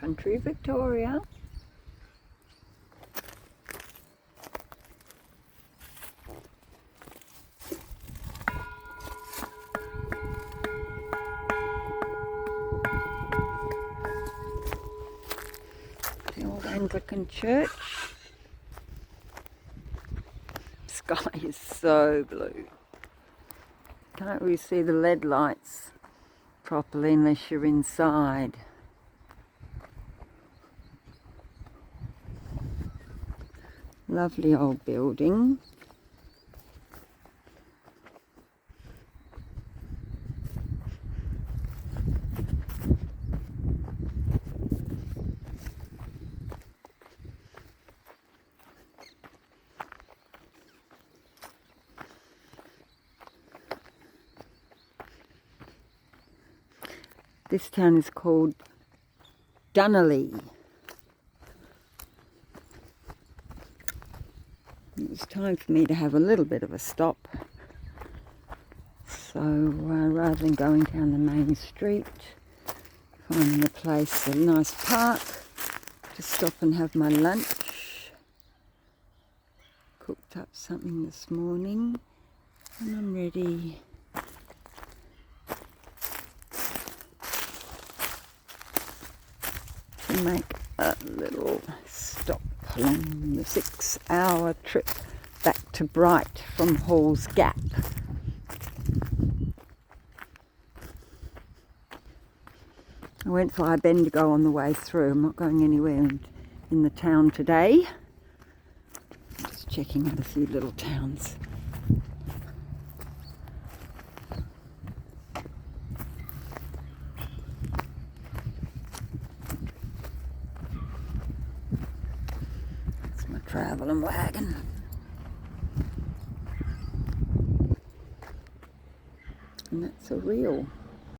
country, Victoria. The old Anglican church. Sky is so blue. Can't really see the LED lights properly unless you're inside. Lovely old building. This town is called DUNOLLY. It's time for me to have a little bit of a stop. So rather than going down the main street, finding a place, a nice park, to stop and have my lunch. Cooked up something this morning and I'm ready to make a little stop along the 6-hour trip back to Bright from Hall's Gap. I went via Bendigo on the way through. I'm not going anywhere in the town today. Just checking out a few little towns. Travelling wagon. And that's a reel.